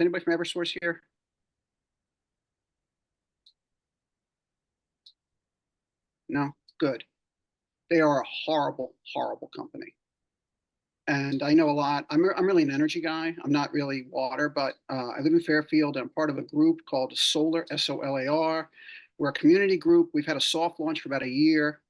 anybody from Eversource here? No? Good. They are a horrible, horrible company. And I know a lot. I'm really an energy guy. I'm not really water, but I live in Fairfield. And I'm part of a group called Solar, SOLAR. We're a community group. We've had a soft launch for about a year.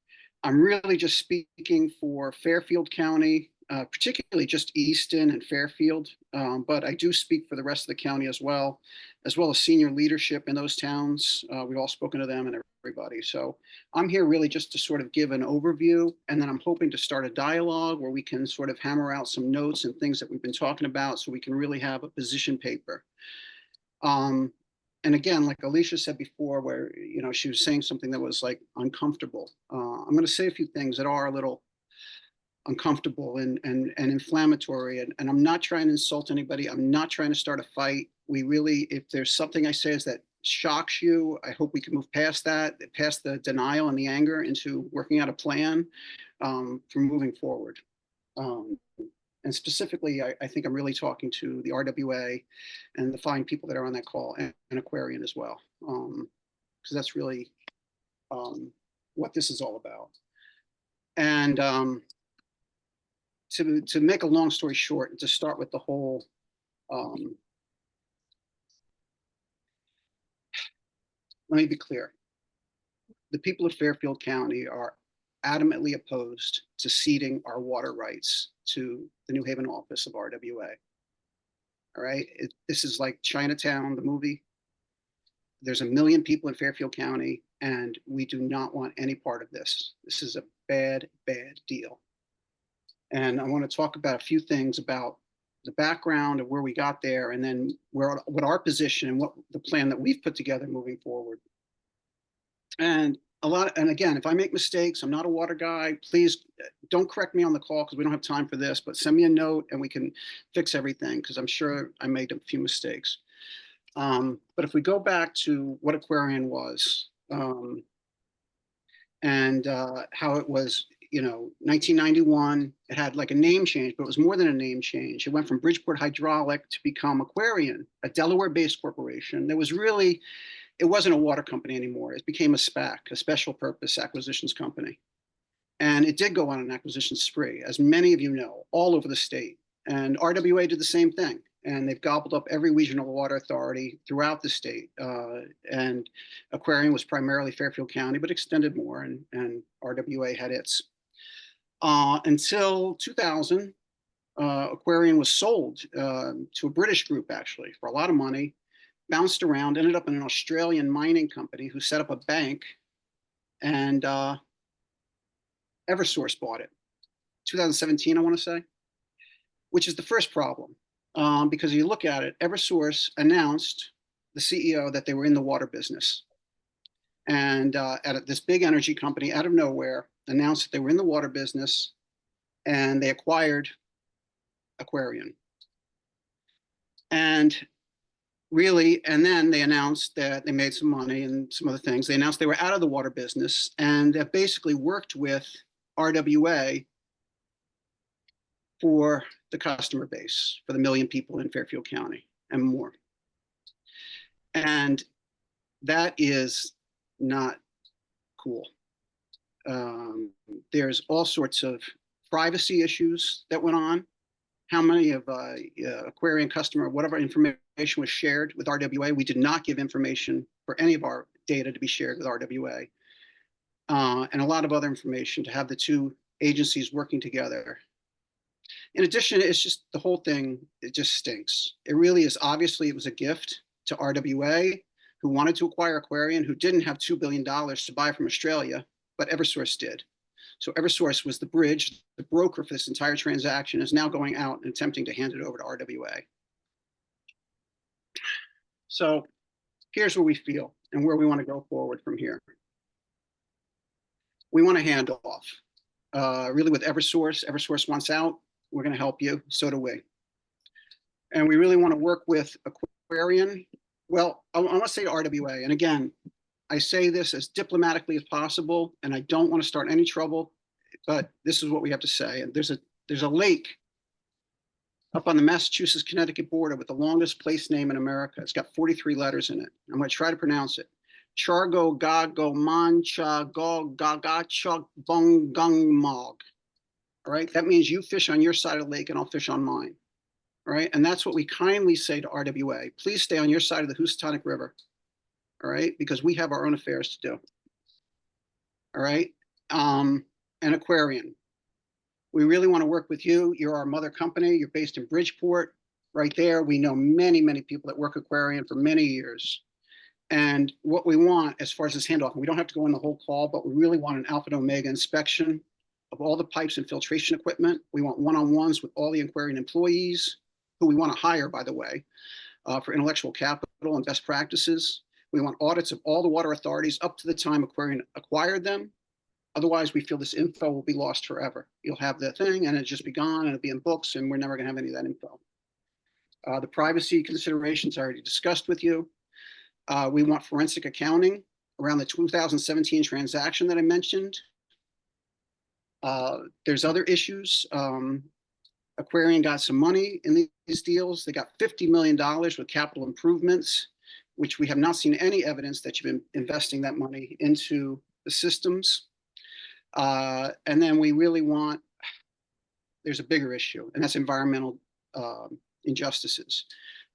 I'm really just speaking for Fairfield County, particularly just Easton and Fairfield. But I do speak for the rest of the county as well as senior leadership in those towns. We've all spoken to them and everybody. So I'm here really just to sort of give an overview, and then I'm hoping to start a dialogue where we can sort of hammer out some notes and things that we've been talking about so we can really have a position paper. And again, like Alicia said before, where she was saying something that was like uncomfortable. I'm going to say a few things that are a little uncomfortable and inflammatory. And I'm not trying to insult anybody. I'm not trying to start a fight. We really, if there's something I say is that shocks you, I hope we can move past that, past the denial and the anger into working out a plan for moving forward. And specifically, I think I'm really talking to the RWA and the fine people that are on that call, and Aquarian as well, because that's really what this is all about. And to make a long story short, to start with the whole let me be clear. The people of Fairfield County are adamantly opposed to ceding our water rights to the New Haven office of RWA. All right, this is like Chinatown, the movie. There's 1 million people in Fairfield County, and we do not want any part of this. This is a bad, bad deal. And I want to talk about a few things about the background of where we got there, and then what our position and what the plan that we've put together moving forward. And again, if I make mistakes, I'm not a water guy. Please don't correct me on the call because we don't have time for this, but send me a note and we can fix everything because I'm sure I made a few mistakes. But if we go back to what Aquarian was and how it was, 1991, it had like a name change, but it was more than a name change. It went from Bridgeport Hydraulic to become Aquarian, a Delaware-based corporation. There was really, it wasn't a water company anymore. It became a SPAC, a special purpose acquisitions company. And it did go on an acquisition spree, as many of you know, all over the state. And RWA did the same thing. And they've gobbled up every regional water authority throughout the state. And Aquarian was primarily Fairfield County, but extended more, and RWA had its. Until 2000, Aquarian was sold to a British group, actually, for a lot of money, bounced around, ended up in an Australian mining company who set up a bank, and Eversource bought it. 2017, I want to say, which is the first problem. Because if you look at it, Eversource announced, the CEO, that they were in the water business. And at this big energy company out of nowhere announced that they were in the water business, and they acquired Aquarian. And really, and then they announced that they made some money and some other things. They announced they were out of the water business, and that basically worked with RWA for the customer base, for the 1 million people in Fairfield County and more. And that is not cool. There's all sorts of privacy issues that went on. How many of Aquarian customer, whatever information was shared with RWA, we did not give information for any of our data to be shared with RWA. And a lot of other information to have the two agencies working together. In addition, it's just the whole thing, it just stinks. It really is. Obviously, it was a gift to RWA, who wanted to acquire Aquarian, who didn't have $2 billion to buy from Australia, but Eversource did. So Eversource was the bridge, the broker for this entire transaction, is now going out and attempting to hand it over to RWA. So here's where we feel and where we want to go forward from here. We want a handoff, really with Eversource. Eversource wants out. We're going to help you. So do we. And we really want to work with Aquarian. Well, I want to say to RWA, and again, I say this as diplomatically as possible, and I don't want to start any trouble, but this is what we have to say. And there's a lake up on the Massachusetts-Connecticut border with the longest place name in America. It's got 43 letters in it. I'm going to try to pronounce it. Chargo Gago Mancha Go Gagachog Bung Gung Mog. All right, that means you fish on your side of the lake and I'll fish on mine. All right, and that's what we kindly say to RWA. Please stay on your side of the Housatonic River. All right, because we have our own affairs to do. All right, and Aquarian. We really want to work with you. You're our mother company. You're based in Bridgeport, right there. We know many, many people that work Aquarian for many years. And what we want as far as this handoff, and we don't have to go in the whole call, but we really want an alpha and omega inspection of all the pipes and filtration equipment. We want one-on-ones with all the Aquarian employees, who we want to hire, by the way, for intellectual capital and best practices. We want audits of all the water authorities up to the time Aquarian acquired them. Otherwise, we feel this info will be lost forever. You'll have the thing and it'll just be gone and it'll be in books and we're never gonna have any of that info. The privacy considerations I already discussed with you. We want forensic accounting around the 2017 transaction that I mentioned. There's other issues. Aquarian got some money in these deals. They got $50 million with capital improvements, which we have not seen any evidence that you've been investing that money into the systems. And then we really want, there's a bigger issue, and that's environmental injustices.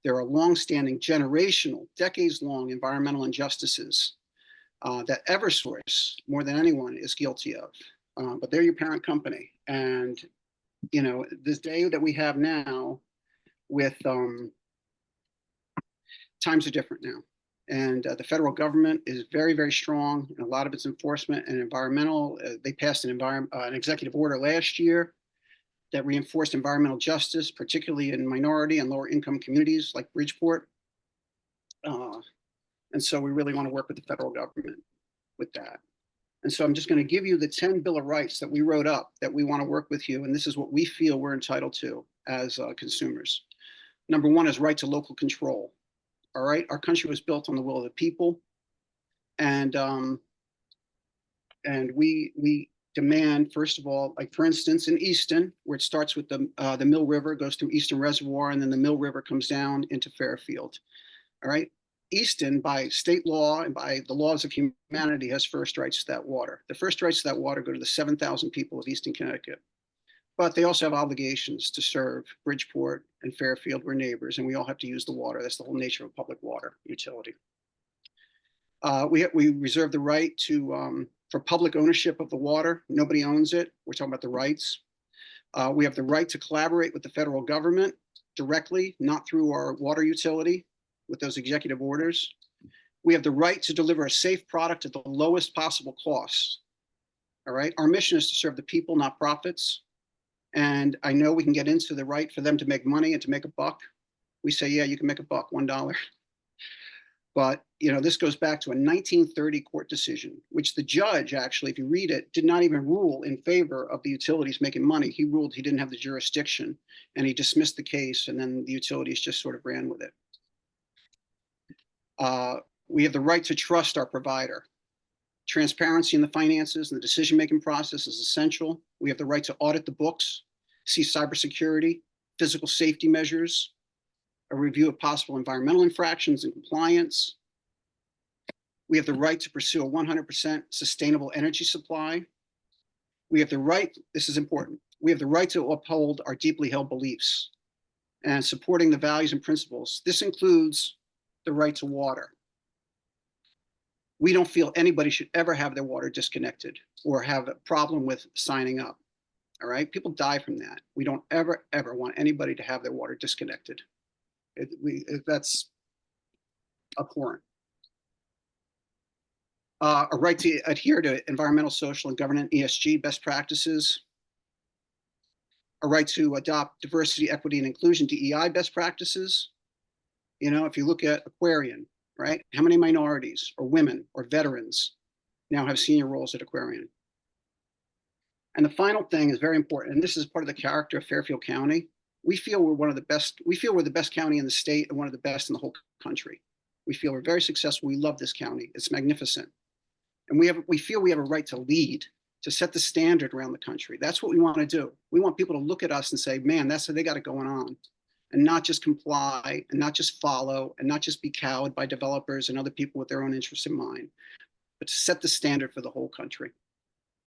There are longstanding, generational, decades-long environmental injustices that Eversource, more than anyone, is guilty of. But they're your parent company. And, you know, this day that we have now with, times are different now. And the federal government is very, very strong in a lot of its enforcement and environmental. They passed an executive order last year that reinforced environmental justice, particularly in minority and lower income communities like Bridgeport. And so we really want to work with the federal government with that. And so I'm just going to give you the 10 Bill of Rights that we wrote up that we want to work with you. And this is what we feel we're entitled to as consumers. Number one is right to local control. All right, our country was built on the will of the people, and we demand, first of all, like for instance, in Easton, where it starts with the Mill River, goes through Easton Reservoir, and then the Mill River comes down into Fairfield. All right, Easton, by state law and by the laws of humanity, has first rights to that water. The first rights to that water go to the 7,000 people of Easton, Connecticut. But they also have obligations to serve Bridgeport and Fairfield. We're neighbors, and we all have to use the water. That's the whole nature of public water utility. We reserve the right to for public ownership of the water. Nobody owns it. We're talking about the rights. We have the right to collaborate with the federal government directly, not through our water utility with those executive orders. We have the right to deliver a safe product at the lowest possible cost. All right. Our mission is to serve the people, not profits. And I know we can get into the right for them to make money and to make a buck. We say, yeah, you can make a buck, $1. But, you know, this goes back to a 1930 court decision, which the judge actually, if you read it, did not even rule in favor of the utilities making money. He ruled he didn't have the jurisdiction and he dismissed the case, and then the utilities just sort of ran with it. We have the right to trust our provider. Transparency in the finances and the decision-making process is essential. We have the right to audit the books, see cybersecurity, physical safety measures, a review of possible environmental infractions and compliance. We have the right to pursue a 100% sustainable energy supply. We have the right, this is important, we have the right to uphold our deeply held beliefs and supporting the values and principles. This includes the right to water. We don't feel anybody should ever have their water disconnected or have a problem with signing up. All right, people die from that. We don't ever, ever want anybody to have their water disconnected. That's abhorrent. A right to adhere to environmental, social, and governance ESG best practices. A right to adopt diversity, equity, and inclusion DEI best practices. You know, if you look at Aquarian, right? How many minorities or women or veterans now have senior roles at Aquarian? And the final thing is very important, and this is part of the character of Fairfield County. We feel we're one of the best, we feel we're the best county in the state and one of the best in the whole country. We feel we're very successful. We love this county. It's magnificent. And we feel we have a right to lead to set the standard around the country. That's what we want to do. We want people to look at us and say, man, that's what they got it going on, and not just comply and not just follow and not just be cowed by developers and other people with their own interests in mind, but to set the standard for the whole country.